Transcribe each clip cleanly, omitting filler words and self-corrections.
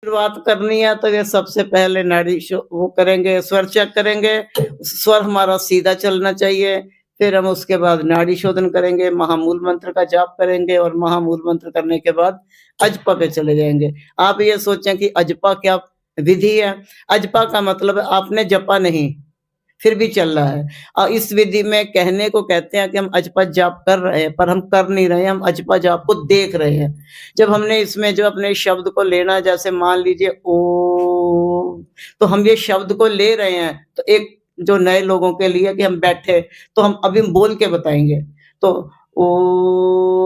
शुरुआत करनी है तो ये सबसे पहले नाड़ी वो करेंगे, स्वर चेक करेंगे, स्वर हमारा सीधा चलना चाहिए। फिर हम उसके बाद नाड़ी शोधन करेंगे, महामूल मंत्र का जाप करेंगे और महामूल मंत्र करने के बाद अजपा पे चले जाएँगे। आप ये सोचें कि अजपा क्या विधि है? अजपा का मतलब है आपने जपा नहीं, फिर भी चल रहा है। इस विधि में कहने को कहते हैं कि हम अजपा जाप कर रहे हैं, पर हम कर नहीं रहे हैं, हम अजपा जाप को देख रहे हैं। जब हमने इसमें जो अपने शब्द को लेना, जैसे मान लीजिए ओम, तो हम ये शब्द को ले रहे हैं, तो एक जो नए लोगों के लिए कि हम बैठे, तो हम अभी बोल के बताएँगे। तो ओम।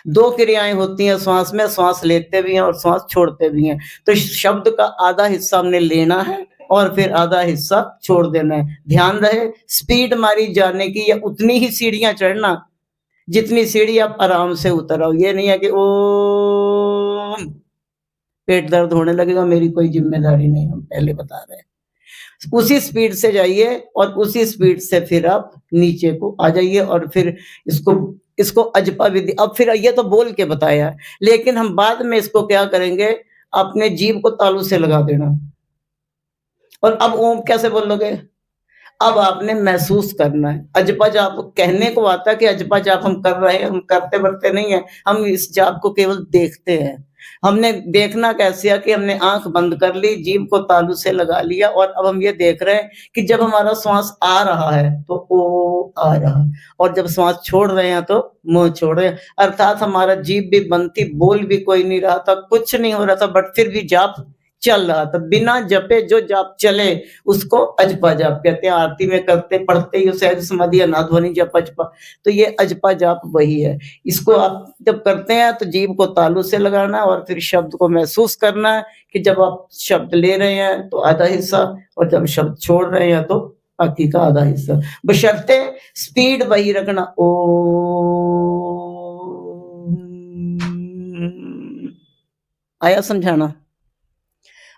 2 क्रियाएँ होती हैं श्वास में, श्वास लेते भी हैं और श्वास छोड़ते भी हैं। तो इस शब्द का आधा हिस्सा हमने लेना है और फिर आधा हिस्सा छोड़ देना है। ध्यान रहे स्पीड मारी जाने की या उतनी ही सीढ़ियाँ चढ़ना, जितनी सीढ़ी आप आराम से उतर आओ। ये नहीं है कि ओम, पेट दर्द होने लगेगा, मेरी कोई ज़िम्मेदारी नहीं, हम पहले बता रहे हैं। उसी स्पीड से जाइए और उसी स्पीड से फिर आप नीचे को आ जाइए और फिर इसको इसको अजपा विधि। अब फिर ये तो बोल के बताया, लेकिन हम बाद में इसको क्या करेंगे, अपने जीभ को तालू से लगा देना। और अब ओम कैसे बोलोगे? अब आपने महसूस करना है। अजपा जाप कहने को आता है कि अजपा जाप हम कर रहे हैं, हम करते-वर्ते नहीं हैं, हम इस जाप को केवल देखते हैं। हमने देखना कैसे है कि हमने आँख बंद कर ली, जीभ को तालू से लगा लिया और अब हम ये देख रहे हैं कि जब हमारा श्वास आ रहा है, तो ओ आ रहा, और जब श्वास छोड़ रहे हैं, तो मुँह छोड़ रहे हैं। अर्थात हमारा जीभ भी बंद थी, बोल भी कोई नहीं रहा था, कुछ नहीं हो रहा था, बट फिर भी जाप चल रहा था। बिना जपे जो जाप चले उसको अजपा जाप कहते हैं। आरती में करते पढ़ते ही सहज समाधि अनाध्वनि जप अजपा, तो ये अजपा जाप वही है। इसको आप जब करते हैं तो जीभ को तालू से लगाना और फिर शब्द को महसूस करना है कि जब आप शब्द ले रहे हैं तो आधा हिस्सा और जब शब्द छोड़ रहे हैं तो बाकी का आधा हिस्सा, बशर्ते स्पीड वही रखना। आया समझाना?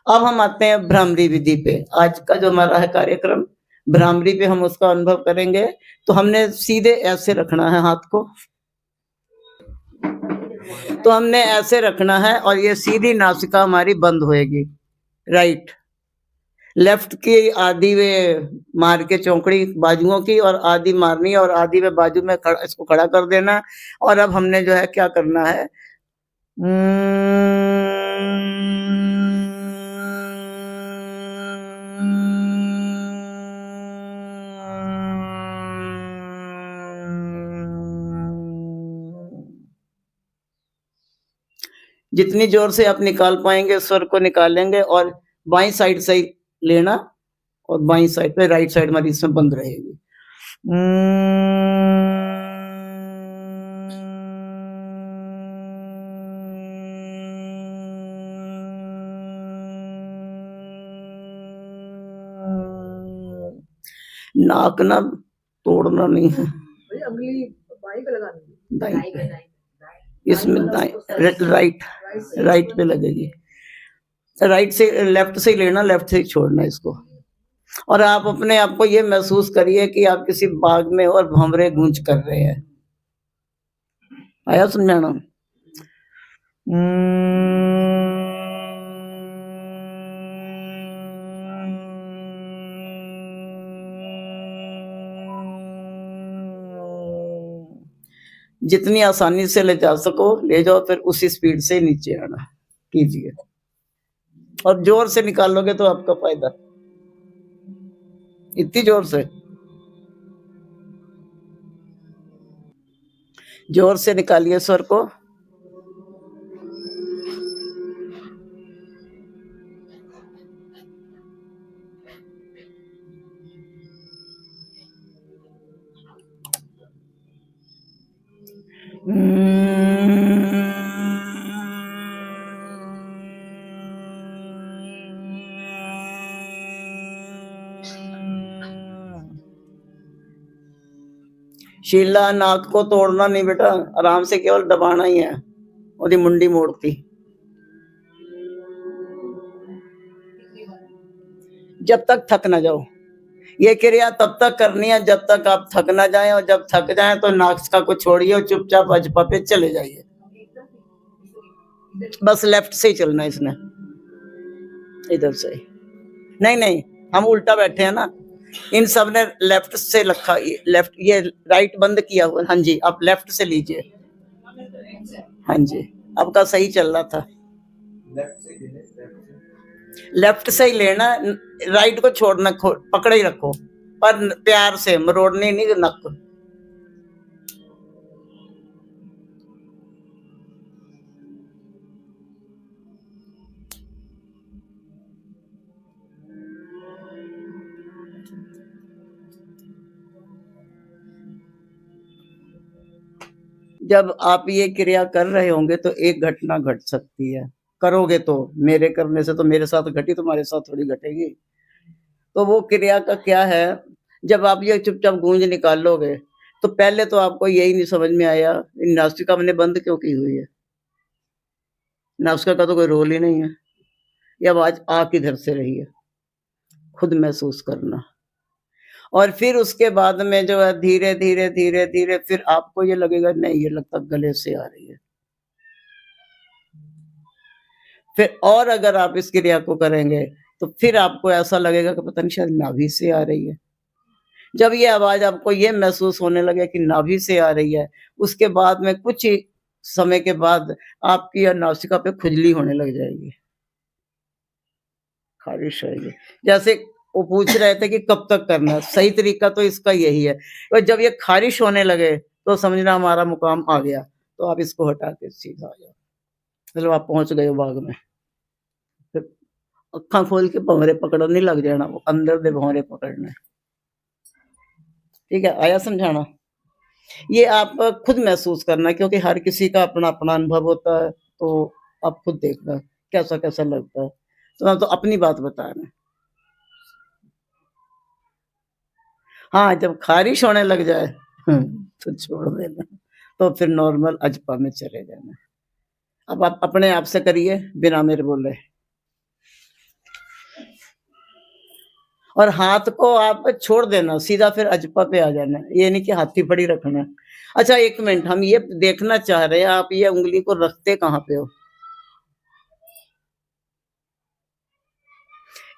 अब हम आते हैं भ्रामरी विधि पे। आज का जो हमारा है कार्यक्रम, भ्रामरी पे हम उसका अनुभव करेंगे। तो हमने सीधे ऐसे रखना है हाथ को, तो हमने ऐसे रखना है और ये सीधी नासिका हमारी बंद होएगी, राइट। लेफ्ट की आधी वे मार के चौकड़ी बाजुओं की और आधी मारनी है और आधी वे बाजू में इसको खड़ा कर देना। और अब हमने जो है क्या करना है, जितनी जोर से आप निकाल पाएँगे स्वर को निकालेंगे और बाईं साइड से ही लेना और बाईं साइड पे, राइट साइड हमारी इसमें बंद रहेगी। नाक ना तोड़ना नहीं है। अगली बाई पे लगानी है। दाईं, इसमें दाईं, राइट पे लगेगी। राइट से लेफ्ट से ही लेना, लेफ्ट से ही छोड़ना इसको। और आप अपने आप को ये महसूस करिए कि आप किसी बाग में हो और भंवरे गूंज कर रहे हैं। आया समझाना? जितनी आसानी से ले जा सको ले जाओ, फिर उसी स्पीड से नीचे आना कीजिए और जोर से निकालोगे तो आपका फायदा। इतनी जोर से निकालिए स्वर को। शीला, नाक को तोड़ना नहीं बेटा, आराम से केवल दबाना ही है, और मुंडी मोड़ती जब तक थक ना जाओ। ये क्रिया तब तक करनी है जब तक आप थक ना जाएं, और जब थक जाएं तो नासिका को छोड़िए और चुपचाप अजपा पे चले जाइए। बस लेफ्ट से ही चलना है इसने, इधर से नहीं नहीं, हम उल्टा बैठे हैं ना, इन सब ने लेफ्ट से रखा, लेफ्ट, ये राइट बंद किया हुआ। हाँ जी, आप लेफ्ट से लीजिए। हाँ जी, आपका सही चल रहा था। लेफ्ट से ही लेना, राइट को छोड़ना, पकड़े ही रखो, पर प्यार से, मरोड़ने नहीं, नक। जब आप ये क्रिया कर रहे होंगे तो एक घटना घट सकती है, करोगे तो, मेरे करने से तो मेरे साथ घटी, तुम्हारे साथ थोड़ी घटेगी। तो वो क्रिया का क्या है, जब आप ये चुपचाप गूंज निकालोगे तो पहले तो आपको यही नहीं समझ में आया नासिका हमने बंद क्यों की हुई है। नासिका का तो कोई रोल ही नहीं है, ये आवाज आ किधर से रही है, खुद महसूस करना। और फिर उसके बाद में जो है धीरे धीरे धीरे धीरे फिर आपको ये लगेगा नहीं, ये लगता गले से आ रही है। फिर और अगर आप इस क्रिया को करेंगे तो फिर आपको ऐसा लगेगा कि पता नहीं शायद नाभि से आ रही है। जब ये आवाज आपको ये महसूस होने लगे कि नाभि से आ रही है, उसके बाद में कुछ ही समय के बाद आपकी नासिका पे खुजली होने लग जाएगी, खारिश होगी। जैसे वो पूछ रहे थे कि कब तक करना है, सही तरीका तो इसका यही है। और जब ये खारिश होने लगे तो समझना हमारा मुकाम आ गया, तो आप इसको हटा के सीधा आ जाओ, चलो आप पहुंच गए बाग में। फिर अखा खोल के भंवरे पकड़ो, नहीं लग जाना, वो अंदर दे भंवरे पकड़ने। ठीक है, आया समझाना। ये आप खुद महसूस करना, क्योंकि हर किसी का अपना अपना अनुभव होता है, तो आप खुद देखना कैसा कैसा लगता है। तो मैं तो अपनी बात बता रहा हूं। हाँ, जब खारिश होने लग जाए तो छोड़ देना, तो फिर नॉर्मल अजपा में चले जाना। अब आप अपने आप से करिए बिना मेरे बोले, और हाथ को आप छोड़ देना, सीधा फिर अजपा पे आ जाना, ये नहीं कि हाथी पड़ी रखना। अच्छा एक मिनट, हम ये देखना चाह रहे हैं आप ये उंगली को रखते कहाँ पे हो।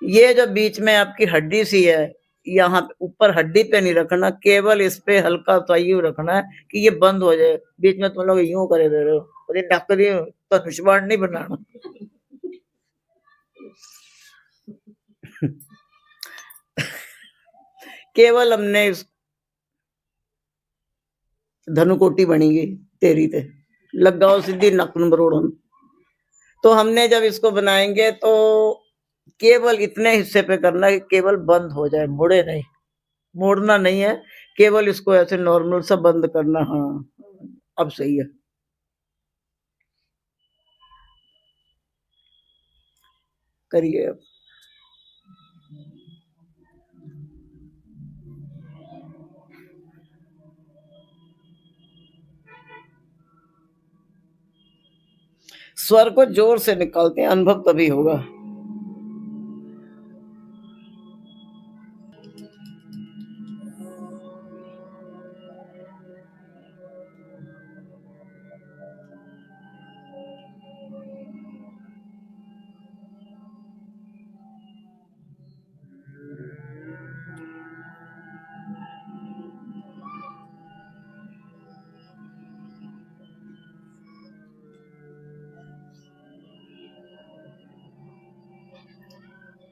ये जो बीच में आपकी हड्डी सी है, यहाँ ऊपर हड्डी पे नहीं रखना, केवल इस पे हल्का सा यूं रखना है कि ये बंद हो जाए। बीच में तुम लोग यूं करे दे रहे हो, अरे डॉक्टर तो दुश्मन नहीं बनाना। केवल हमने धनुकोटी बनेगी तेरी ते, लग जाओ सीधी नक मरोड़न। तो हमने जब इसको बनाएंगे तो केवल इतने हिस्से पे करना है कि केवल बंद हो जाए, मुड़े नहीं, मोड़ना नहीं है, केवल इसको ऐसे नॉर्मल सा बंद करना। हाँ, अब सही है, करिए अब। स्वर को जोर से निकालते हैं, अनुभव तभी होगा।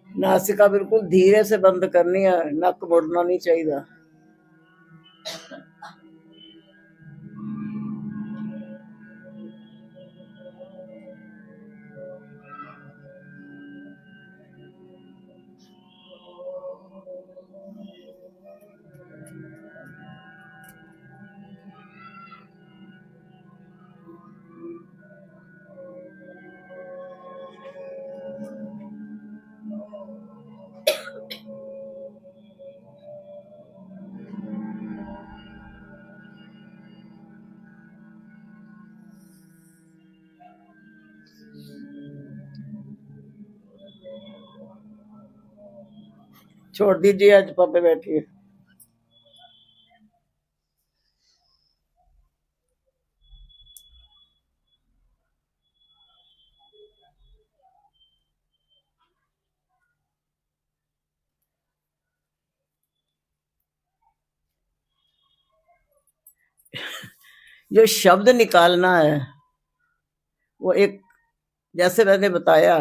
नासिका बिल्कुल धीरे से बंद करनी है, नक मुड़ना नहीं चाहिए। छोड़ दीजिए, आज पापे बैठिए। जो शब्द निकालना है वो एक, जैसे मैंने बताया,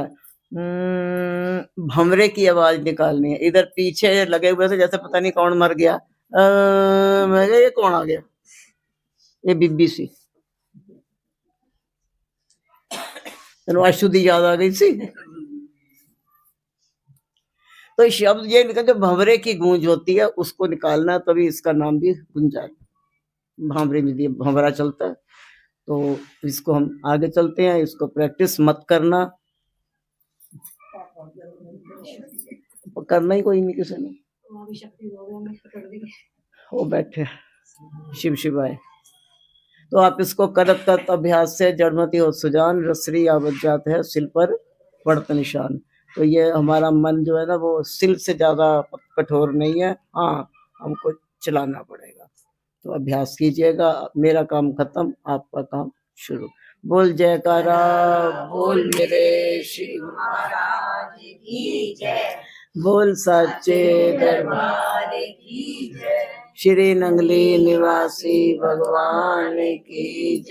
भंवरे की आवाज निकालनी है। इधर पीछे लगे हुए थे जैसे पता नहीं कौन मर गया, मैं कहा, ये कौन आ गया, ये बीबी सी, अशुद्धि याद आ गई सी। तो शब्द ये निकल, जो भंवरे की गूंज होती है उसको निकालना है, तभी इसका नाम भी गुंजा है। भांवरे में दिए भंवरा चलता है। तो इसको हम आगे चलते हैं, इसको प्रैक्टिस मत करना, करना ही कोई नहीं किसी ने। वो बैठे शिव शिवाय। तो आप इसको करत करत अभ्यास से जड़मति हो सुजान, रसरी आवत जात है सिल पर पड़त निशान। तो ये हमारा मन जो है ना वो सिल से ज्यादा कठोर नहीं है, हाँ हमको चलाना पड़ेगा। तो अभ्यास कीजिएगा, मेरा काम खत्म, आपका काम शुरू। बोल जयकारा बोल मेरे शिव महाराज की जय, बोल सच्चे दरबार की जय, श्री नंगली निवासी भगवान की जय।